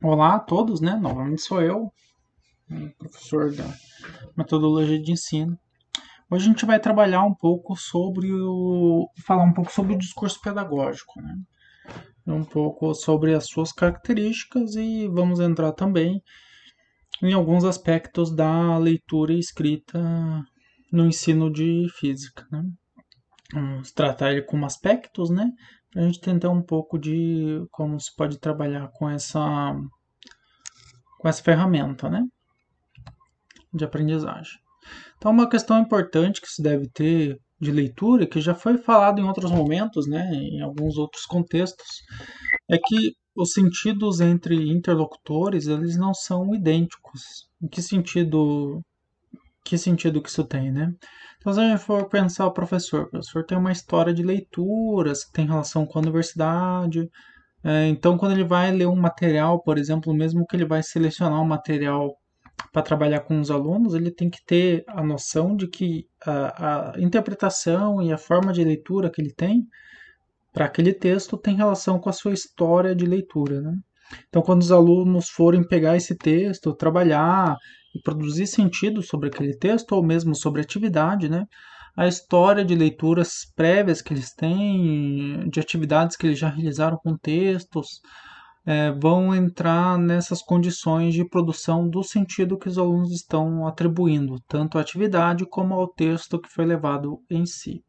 Olá a todos, né? Novamente sou eu, professor da metodologia de ensino. Hoje a gente vai trabalhar um pouco falar um pouco sobre o discurso pedagógico, né? Um pouco sobre as suas características e vamos entrar também em alguns aspectos da leitura e escrita no ensino de física, né? Vamos tratar ele como aspectos, né? Para a gente tentar um pouco de como se pode trabalhar com essa ferramenta, né? De aprendizagem. Então, uma questão importante que se deve ter de leitura, que já foi falado em outros momentos, né, em alguns outros contextos, é que os sentidos entre interlocutores eles não são idênticos. Em que sentido que isso tem, né? Então, se a gente for pensar o professor tem uma história de leituras que tem relação com a universidade. Então, quando ele vai ler um material, por exemplo, mesmo que ele vai selecionar um material para trabalhar com os alunos, ele tem que ter a noção de que a interpretação e a forma de leitura que ele tem para aquele texto tem relação com a sua história de leitura, né? Então, quando os alunos forem pegar esse texto, trabalhar e produzir sentido sobre aquele texto, ou mesmo sobre atividade, né? A história de leituras prévias que eles têm, de atividades que eles já realizaram com textos, vão entrar nessas condições de produção do sentido que os alunos estão atribuindo, tanto à atividade como ao texto que foi levado em si.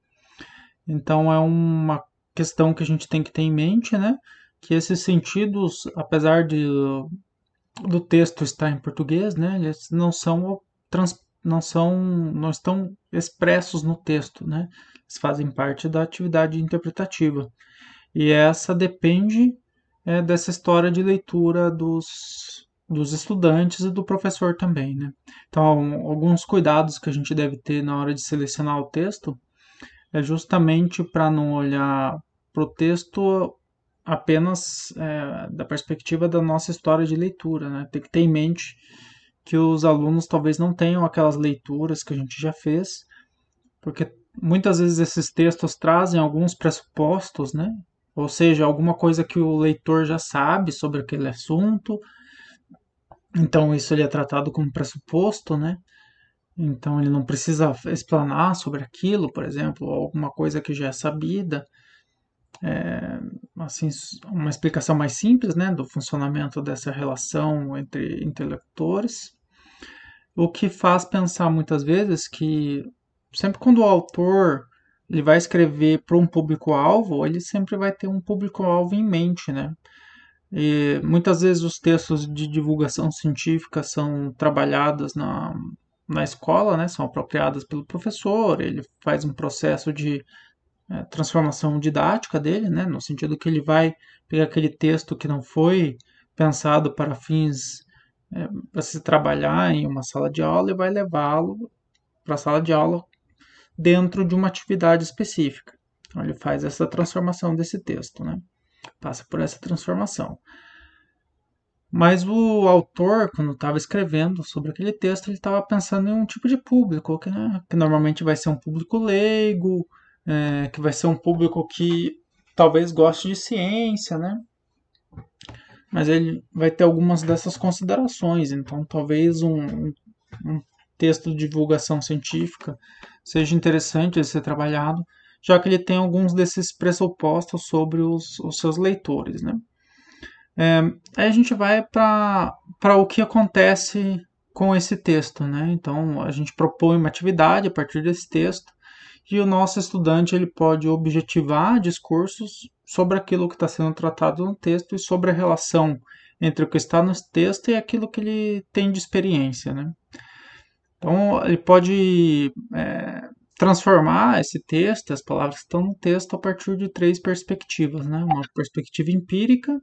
Então é uma questão que a gente tem que ter em mente, né? Que esses sentidos, apesar do texto estar em português, né? Eles não estão expressos no texto, né? Eles fazem parte da atividade interpretativa. E essa depende dessa história de leitura dos estudantes e do professor também, né? Então, alguns cuidados que a gente deve ter na hora de selecionar o texto é justamente para não olhar para o texto apenas da perspectiva da nossa história de leitura, né? Tem que ter em mente que os alunos talvez não tenham aquelas leituras que a gente já fez, porque muitas vezes esses textos trazem alguns pressupostos, né? Ou seja, alguma coisa que o leitor já sabe sobre aquele assunto, então isso ele é tratado como pressuposto, né? Então ele não precisa explanar sobre aquilo, por exemplo, ou alguma coisa que já é sabida, assim, uma explicação mais simples, né, do funcionamento dessa relação entre interlocutores, o que faz pensar muitas vezes que sempre quando o autor ele vai escrever para um público-alvo, ele sempre vai ter um público-alvo em mente, né? E muitas vezes os textos de divulgação científica são trabalhados na escola, né? São apropriados pelo professor, ele faz um processo de transformação didática dele, né? No sentido que ele vai pegar aquele texto que não foi pensado para fins para se trabalhar em uma sala de aula e vai levá-lo para a sala de aula dentro de uma atividade específica. Então ele faz essa transformação desse texto, né? Passa por essa transformação. Mas o autor, quando estava escrevendo sobre aquele texto, ele estava pensando em um tipo de público, que normalmente vai ser um público leigo, que vai ser um público que talvez goste de ciência, né? Mas ele vai ter algumas dessas considerações. Então, talvez um texto de divulgação científica seja interessante de ser trabalhado, já que ele tem alguns desses pressupostos sobre os seus leitores, né? Aí a gente vai para o que acontece com esse texto, né? Então a gente propõe uma atividade a partir desse texto e o nosso estudante ele pode objetivar discursos sobre aquilo que está sendo tratado no texto e sobre a relação entre o que está no texto e aquilo que ele tem de experiência, né? Então ele pode transformar esse texto, as palavras que estão no texto, a partir de três perspectivas, né? Uma perspectiva empírica,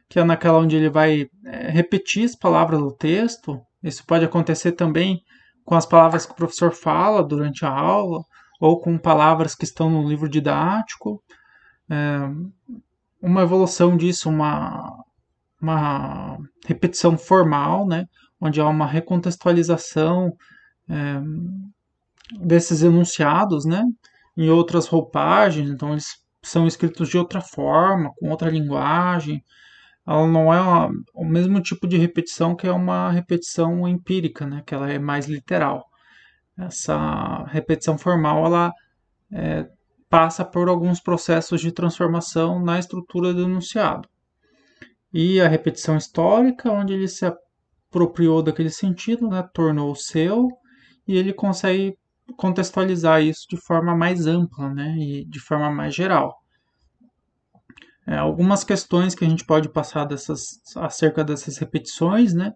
que é naquela onde ele vai repetir as palavras do texto. Isso pode acontecer também com as palavras que o professor fala durante a aula, ou com palavras que estão no livro didático. Uma evolução disso, uma repetição formal, né, onde há uma recontextualização desses enunciados, né, em outras roupagens, então eles são escritos de outra forma, com outra linguagem, ela não é o mesmo tipo de repetição que é uma repetição empírica, né? Que ela é mais literal. Essa repetição formal, ela passa por alguns processos de transformação na estrutura do enunciado. E a repetição histórica, onde ele se apropriou daquele sentido, né, tornou seu, e ele consegue contextualizar isso de forma mais ampla, né, e de forma mais geral. Algumas questões que a gente pode passar acerca dessas repetições, né,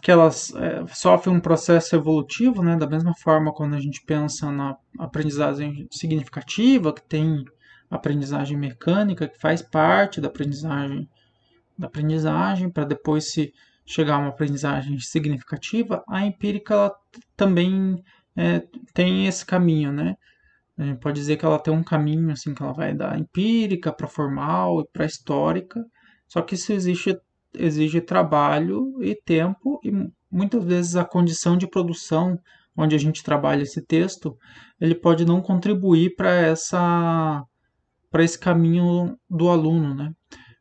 que elas sofrem um processo evolutivo, né, da mesma forma quando a gente pensa na aprendizagem significativa, que tem aprendizagem mecânica, que faz parte da aprendizagem para depois se chegar a uma aprendizagem significativa, a empírica ela também tem esse caminho, né? A gente pode dizer que ela tem um caminho assim que ela vai da empírica para formal e para histórica, só que isso exige trabalho e tempo e muitas vezes a condição de produção onde a gente trabalha esse texto, ele pode não contribuir para esse caminho do aluno, né?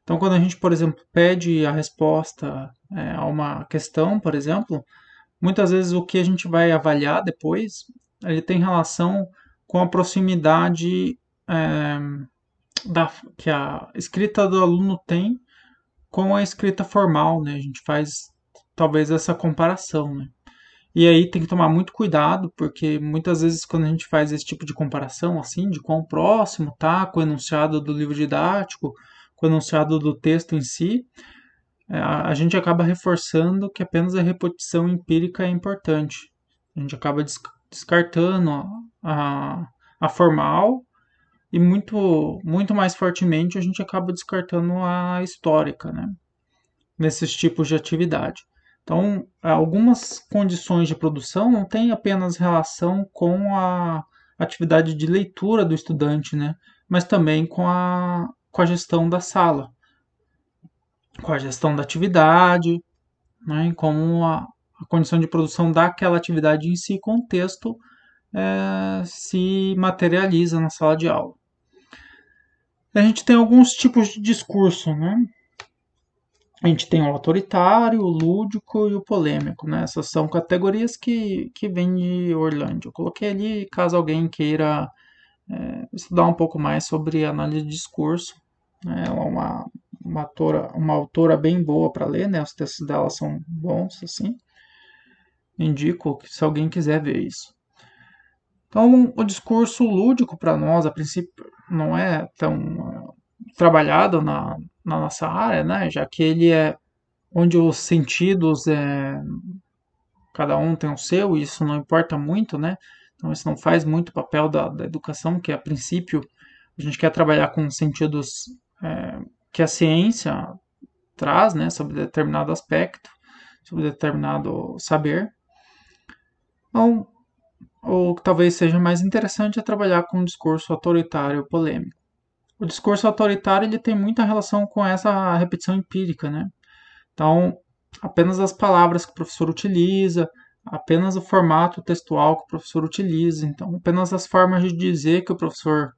Então, quando a gente, por exemplo, pede a resposta a uma questão, por exemplo, muitas vezes o que a gente vai avaliar depois, ele tem relação com a proximidade é, que a escrita do aluno tem com a escrita formal, né? A gente faz talvez essa comparação, né? E aí tem que tomar muito cuidado, porque muitas vezes quando a gente faz esse tipo de comparação, assim, de quão próximo tá com o enunciado do livro didático, com o enunciado do texto em si, a gente acaba reforçando que apenas a repetição empírica é importante. A gente acaba descartando a formal e muito mais fortemente a gente acaba descartando a histórica, né? Nesses tipos de atividade. Então, algumas condições de produção não têm apenas relação com a atividade de leitura do estudante, né? Mas também com a gestão da sala, com a gestão da atividade, né? E como a condição de produção daquela atividade em si, com o texto, se materializa na sala de aula. A gente tem alguns tipos de discurso, né? A gente tem o autoritário, o lúdico e o polêmico, né? Essas são categorias que vêm de Orlando. Eu coloquei ali caso alguém queira estudar um pouco mais sobre análise de discurso. Né? Ela é uma autora bem boa para ler, né? Os textos dela são bons, assim. Indico que se alguém quiser ver isso. Então, o discurso lúdico para nós, a princípio, não é tão trabalhado na nossa área, né? Já que ele é onde os sentidos, cada um tem o seu, e isso não importa muito, né? Então isso não faz muito papel da educação, que a princípio a gente quer trabalhar com sentidos que a ciência traz, né? Sobre determinado aspecto, sobre determinado saber. Então, o que talvez seja mais interessante é trabalhar com um discurso autoritário polêmico. O discurso autoritário ele tem muita relação com essa repetição empírica, né? Então, apenas as palavras que o professor utiliza, apenas o formato textual que o professor utiliza, então, apenas as formas de dizer que o professor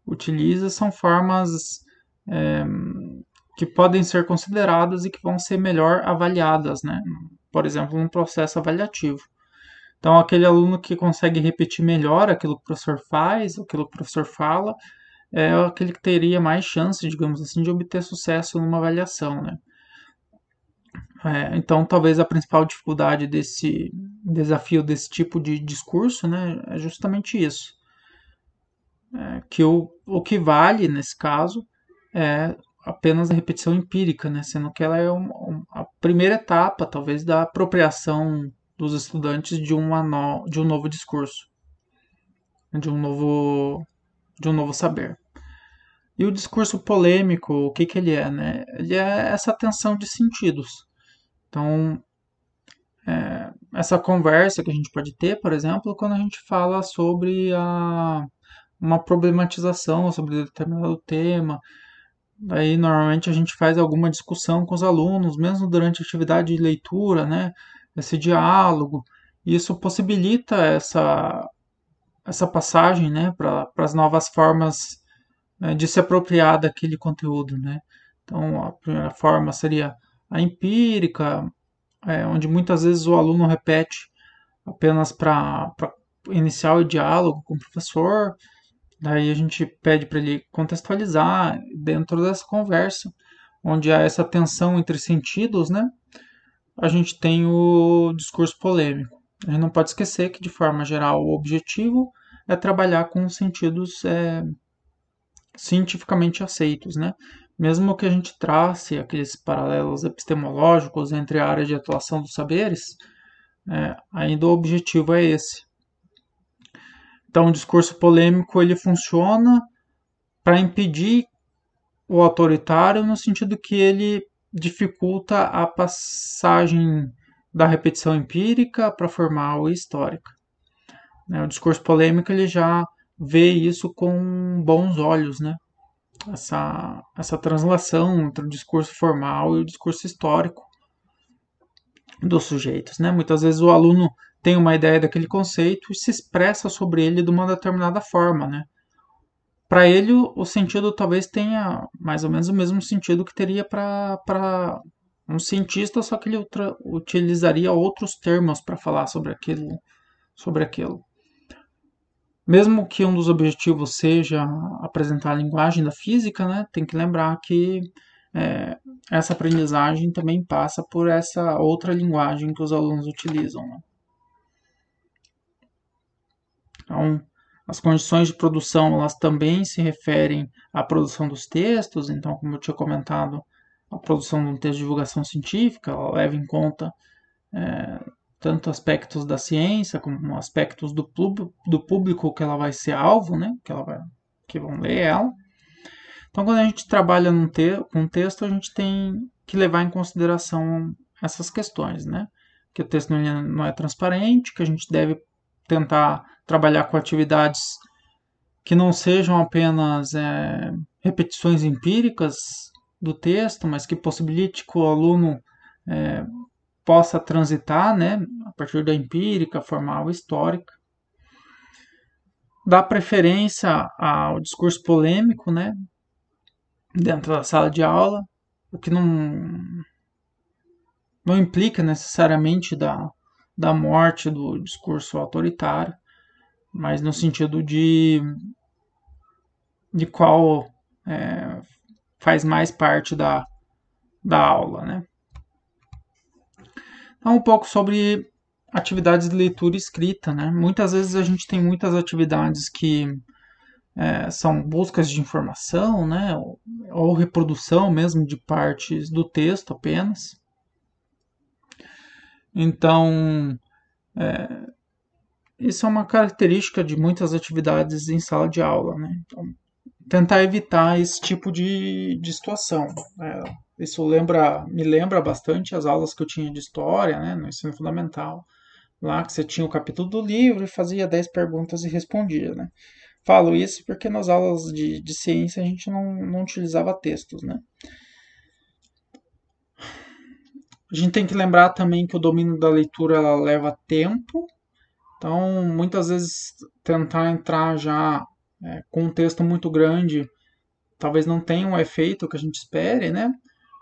utiliza são formas é, que podem ser consideradas e que vão ser melhor avaliadas, né? Por exemplo, num processo avaliativo. Então, aquele aluno que consegue repetir melhor aquilo que o professor faz, aquilo que o professor fala, é aquele que teria mais chance, digamos assim, de obter sucesso numa avaliação, né? Então, talvez a principal dificuldade desse desafio desse tipo de discurso, né, é justamente isso. Que o que vale, nesse caso, é apenas a repetição empírica, né, sendo que ela é a primeira etapa, talvez, da apropriação dos estudantes de um novo discurso, de um novo saber. E o discurso polêmico, o que ele é? Né? Ele é essa tensão de sentidos. Então, essa conversa que a gente pode ter, por exemplo, quando a gente fala sobre uma problematização sobre determinado tema. Aí, normalmente, a gente faz alguma discussão com os alunos, mesmo durante a atividade de leitura, né? Esse diálogo. E isso possibilita essa passagem, né, para as novas formas de se apropriar daquele conteúdo, né? Então, a primeira forma seria a empírica, onde muitas vezes o aluno repete apenas para iniciar o diálogo com o professor. Daí a gente pede para ele contextualizar dentro dessa conversa, onde há essa tensão entre sentidos, né? A gente tem o discurso polêmico. A gente não pode esquecer que, de forma geral, o objetivo é trabalhar com sentidos cientificamente aceitos, né? Mesmo que a gente trace aqueles paralelos epistemológicos entre a área de atuação dos saberes, ainda o objetivo é esse. Então, o discurso polêmico ele funciona para impedir o autoritário no sentido que ele dificulta a passagem da repetição empírica para formal e histórica. O discurso polêmico ele já vê isso com bons olhos, né? Essa translação entre o discurso formal e o discurso histórico dos sujeitos, né? Muitas vezes o aluno tem uma ideia daquele conceito e se expressa sobre ele de uma determinada forma, né? Para ele, o sentido talvez tenha mais ou menos o mesmo sentido que teria para um cientista, só que ele utilizaria outros termos para falar sobre aquilo, sobre aquilo. Mesmo que um dos objetivos seja apresentar a linguagem da física, né, tem que lembrar que essa aprendizagem também passa por essa outra linguagem que os alunos utilizam. Né? Então, as condições de produção elas também se referem à produção dos textos. Então, como eu tinha comentado, a produção de um texto de divulgação científica ela leva em conta tanto aspectos da ciência como aspectos do público que ela vai ser alvo, né? Que vão ler ela. Então, quando a gente trabalha com um texto, a gente tem que levar em consideração essas questões, né? Que o texto não é transparente, que a gente deve tentar trabalhar com atividades que não sejam apenas repetições empíricas do texto, mas que possibilite que o aluno possa transitar, né, a partir da empírica, formal e histórica. Dá preferência ao discurso polêmico, né, dentro da sala de aula, o que não implica necessariamente da morte do discurso autoritário, mas no sentido de qual faz mais parte da aula, né? Então, um pouco sobre atividades de leitura e escrita, né? Muitas vezes a gente tem muitas atividades que são buscas de informação, né? Ou reprodução mesmo de partes do texto apenas. Então, isso é uma característica de muitas atividades em sala de aula, né? Então, tentar evitar esse tipo de situação. Isso me lembra bastante as aulas que eu tinha de história, né, no ensino fundamental, lá que você tinha o capítulo do livro e fazia 10 perguntas e respondia, né. Falo isso porque nas aulas de ciência a gente não utilizava textos, né. A gente tem que lembrar também que o domínio da leitura ela leva tempo, então muitas vezes tentar entrar já com um texto muito grande talvez não tenha um efeito que a gente espere, né?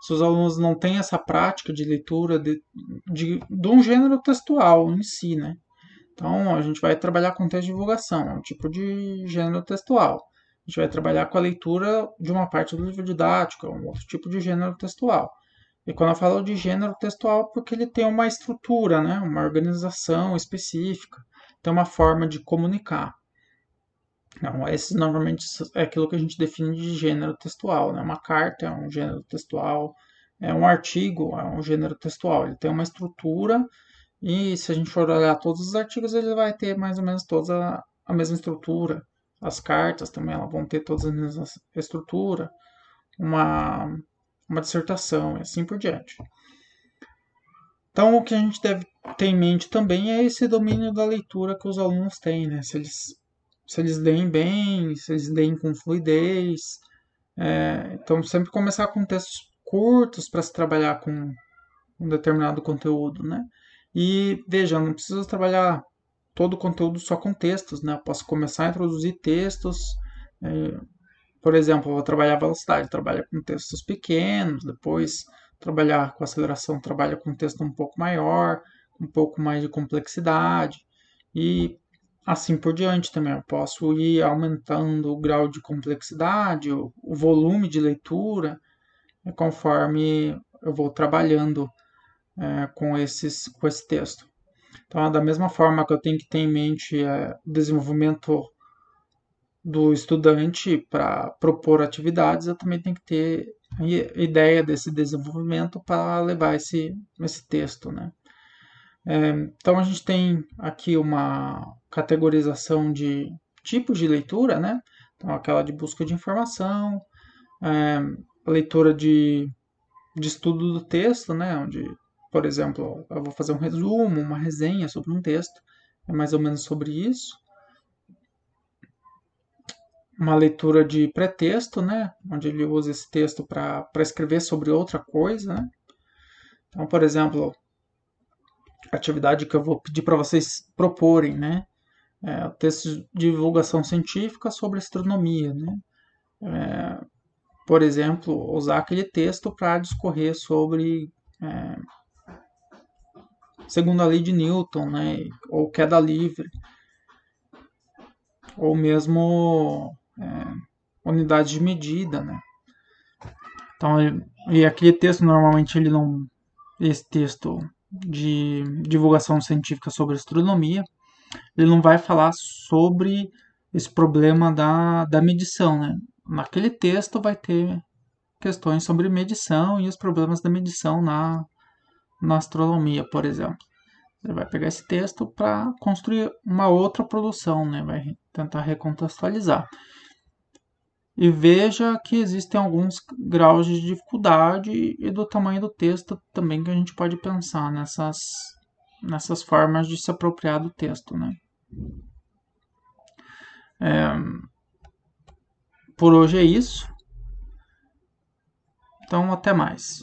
Se os alunos não têm essa prática de leitura de um gênero textual em si, né? Então, a gente vai trabalhar com texto de divulgação, é um tipo de gênero textual. A gente vai trabalhar com a leitura de uma parte do livro didático, é um outro tipo de gênero textual. E quando eu falo de gênero textual, é porque ele tem uma estrutura, né? Uma organização específica, tem uma forma de comunicar. Não, esse normalmente é aquilo que a gente define de gênero textual, né? Uma carta é um gênero textual, um artigo é um gênero textual. Ele tem uma estrutura e se a gente for olhar todos os artigos, ele vai ter mais ou menos toda a mesma estrutura. As cartas também elas vão ter todas a mesma estrutura, uma dissertação e assim por diante. Então, o que a gente deve ter em mente também é esse domínio da leitura que os alunos têm, né? Se eles leem bem, se eles leem com fluidez. Então, sempre começar com textos curtos para se trabalhar com um determinado conteúdo, né? E veja, não precisa trabalhar todo o conteúdo só com textos, né? Eu posso começar a introduzir textos por exemplo, eu vou trabalhar velocidade, trabalha com textos pequenos, depois trabalhar com aceleração, trabalha com texto um pouco maior, um pouco mais de complexidade, e assim por diante também. Eu posso ir aumentando o grau de complexidade, o volume de leitura, conforme eu vou trabalhando com esse texto. Então, da mesma forma que eu tenho que ter em mente o desenvolvimento do estudante para propor atividades, eu também tenho que ter ideia desse desenvolvimento para levar esse texto, né? Então a gente tem aqui uma categorização de tipos de leitura, né? Então aquela de busca de informação, a leitura de estudo do texto, né? Onde, por exemplo, eu vou fazer um resumo, uma resenha sobre um texto, é mais ou menos sobre isso. Uma leitura de pretexto, né? Onde ele usa esse texto para escrever sobre outra coisa, né? Então, por exemplo, a atividade que eu vou pedir para vocês proporem, né? O texto de divulgação científica sobre astronomia, né? Por exemplo, usar aquele texto para discorrer sobre segunda lei de Newton, né? Ou queda livre, ou mesmo unidade de medida, né? Então, e aquele texto normalmente ele não, esse texto de divulgação científica sobre astronomia, ele não vai falar sobre esse problema da medição, né? Naquele texto vai ter questões sobre medição e os problemas da medição na astronomia, por exemplo. Você vai pegar esse texto para construir uma outra produção, né? Vai tentar recontextualizar. E veja que existem alguns graus de dificuldade e do tamanho do texto também que a gente pode pensar nessas formas de se apropriar do texto, né? Por hoje é isso. Então, até mais.